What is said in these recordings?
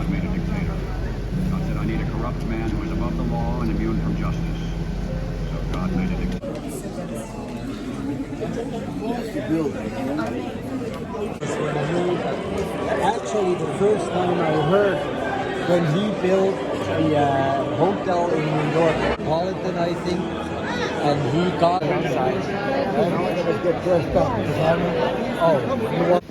God made a dictator. God said, I need a corrupt man who is above the law and immune from justice. So God made a dictator. Actually, the first time I heard when he built the hotel in New York, Politan, I think, and he got outside. And it was good dressed up. Oh, he was.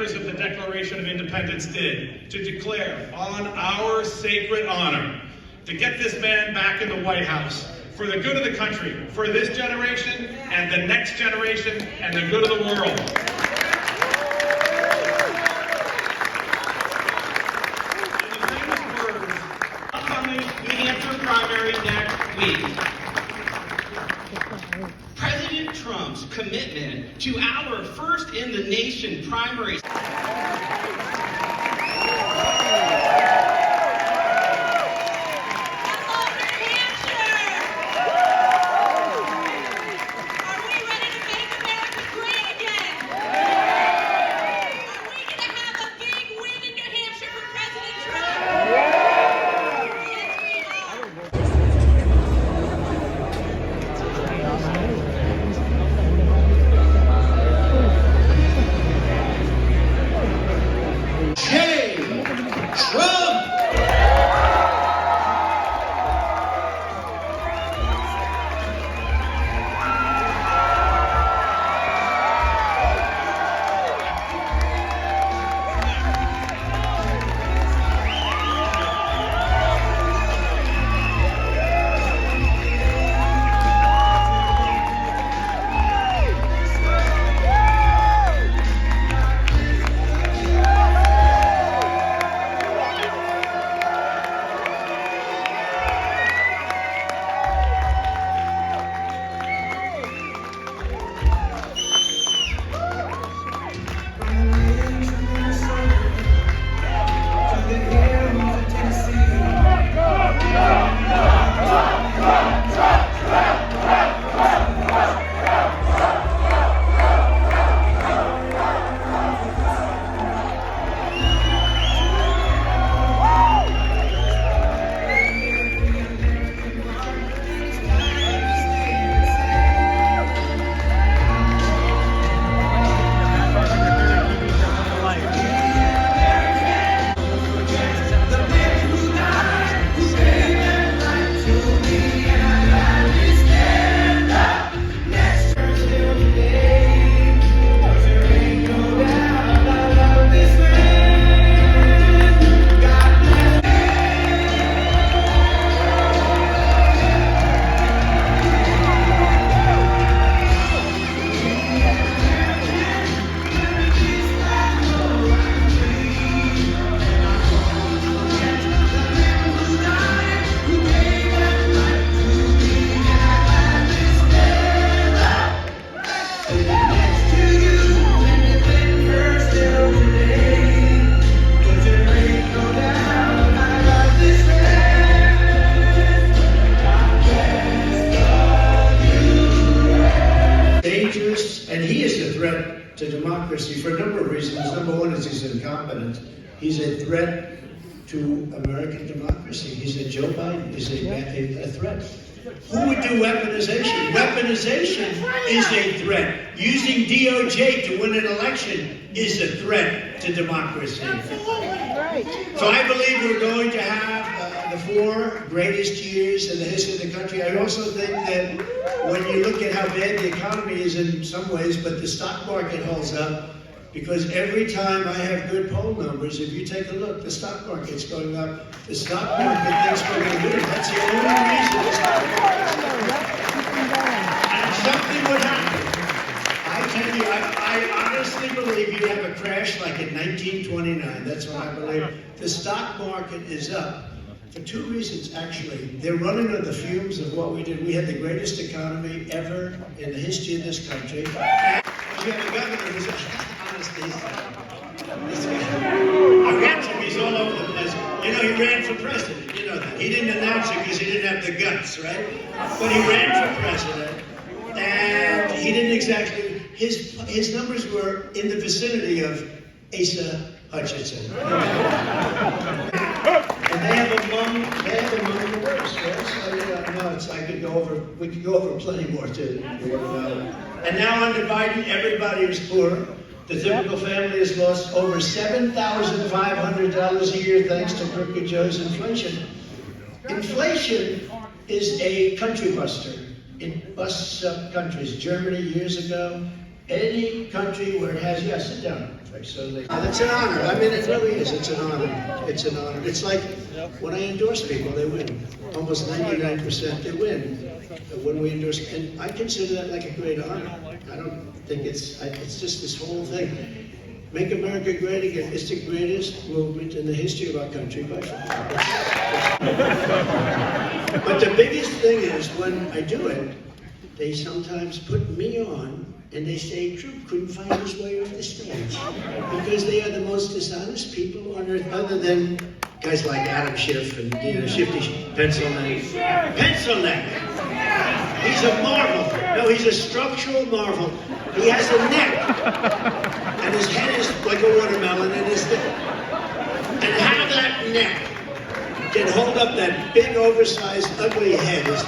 Of the Declaration of Independence did, to declare on our sacred honor to get this man back in the White House for the good of the country, for this generation and the next generation and the good of the world. In the famous words, upcoming New Hampshire primary next week, President Trump's commitment to our first-in-the-nation primary. And he is a threat to democracy for a number of reasons. Number one is he's incompetent. He's a threat to American democracy. He's a Joe Biden. He's a threat. Who would do weaponization? Weaponization is a threat. Using DOJ to win an election is a threat to democracy. So I believe we're going to have the 4 greatest years in the history of the country. I also think that when you look at how bad the economy is in some ways, but the stock market holds up, because every time I have good poll numbers, if you take a look, the stock market's going up. The stock market thinks we're going to win. That's the only reason the stock market's going up. And something would happen. I tell you, I honestly believe you'd have a crash like in 1929. That's what I believe. The stock market is up for 2 reasons, actually. They're running on the fumes of what we did. We had the greatest economy ever in the history of this country. And You have a governor who's honestly, I ran him, he's all over the place. You know, he ran for president, you know that. He didn't announce it because he didn't have the guts, right? But he ran for president, and he didn't exactly, his numbers were in the vicinity of Asa Hutchinson. And they have among the worst, right? So, no, we could go over plenty more too. And now under Biden, everybody is poor. The typical family has lost over $7,500 a year thanks to Crooked Joe's inflation. Inflation is a country buster. It busts up countries. Germany years ago, any country where it has, sit down. So it's an honor. I mean, it really is. It's an honor. It's an honor. It's like when I endorse people, they win. Almost 99% they win when we endorse. And I consider that like a great honor. I don't think it's just this whole thing. Make America great again. It's the greatest movement in the history of our country by far. But the biggest thing is when I do it, they sometimes put me on and they say Trump couldn't find his way off the stage because they are the most dishonest people on earth, other than guys like Adam Schiff and Shifty Pencil Neck. Pencil Neck. He's a marvel. No, he's a structural marvel. He has a neck, and his head is like a watermelon, and and how that neck can hold up that big, oversized, ugly head is.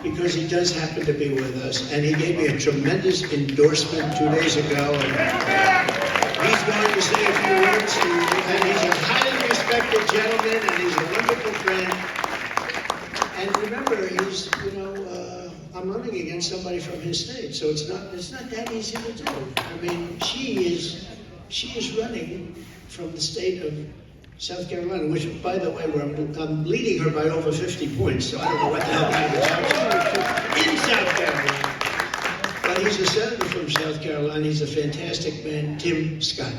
Because he does happen to be with us, and he gave me a tremendous endorsement 2 days ago, and he's going to say a few words, and he's a highly respected gentleman, and he's a wonderful friend. And remember, he's, I'm running against somebody from his state, so it's not that easy to do. I mean, she is running from the state of South Carolina, which, by the way, I'm leading her by over 50 points, so I don't know what the hell kind of in South Carolina. But he's a senator from South Carolina. He's a fantastic man, Tim Scott.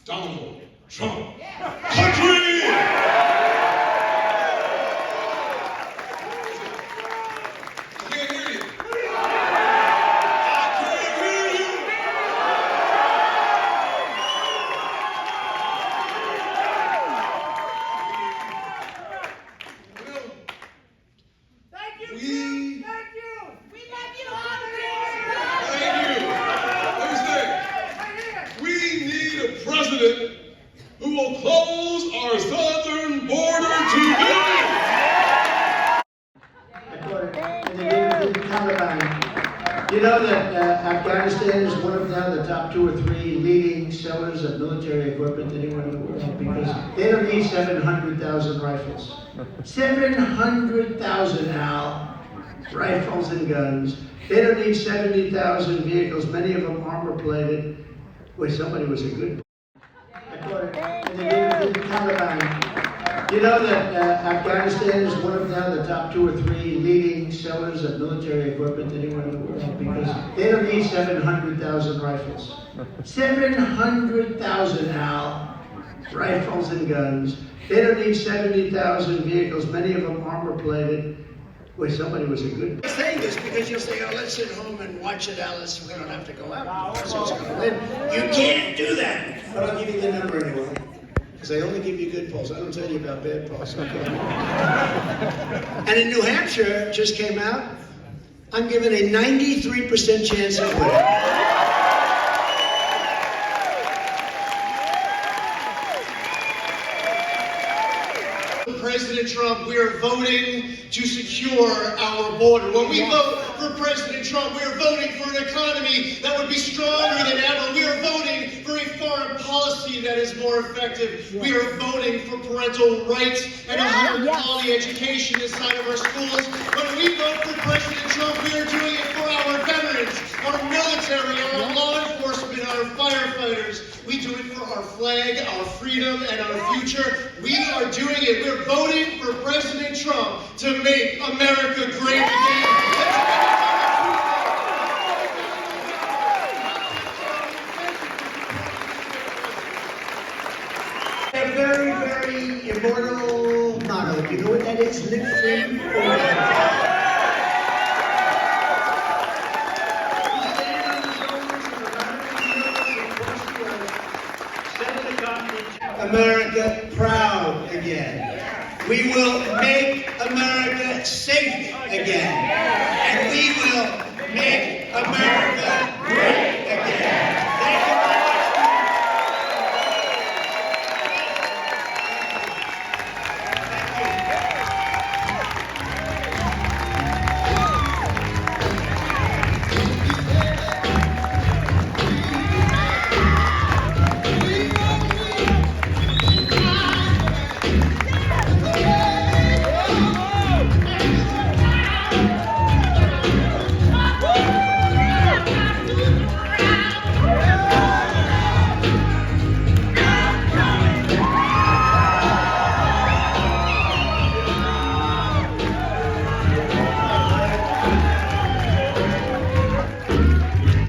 Donald Trump country! I can't hear you. I can't hear you. Thank you. We love you. Thank you. Let me say, we need a president who will close our southern border today. You know that Afghanistan is one of now the top 2 or 3 leading sellers of military equipment anywhere in the world because they don't need 700,000 rifles. 700,000 now rifles and guns. They don't need 70,000 vehicles, many of them armor-plated. Boy, somebody was a good. You know that Afghanistan is one of now the top 2 or 3 leading sellers of military equipment anywhere in the world because they don't need 700,000 rifles. 700,000 now rifles and guns. They don't need 70,000 vehicles, many of them armor-plated. Boy, somebody was a good. I'm saying this because you'll say, oh, let's sit home and watch it, Alice. We don't have to go out. That's what's going to win. You can't do that. But I'll give you the number anyway. Because I only give you good polls. I don't tell you about bad polls. Okay? And in New Hampshire, just came out, I'm given a 93% chance of winning. President Trump, we are voting to secure our border. When we vote for President Trump, we are voting for an economy that would be stronger than ever. We are voting for a foreign policy that is more effective. We are voting for parental rights and a higher quality education inside of our schools. When we vote for President Trump, we are doing We do it for our flag, our freedom, and our future. We are doing it. We're voting for President Trump to make America great again. A very, very immortal motto. You know what that is? Live free forever. America proud again. We will make America safe again. And we will make America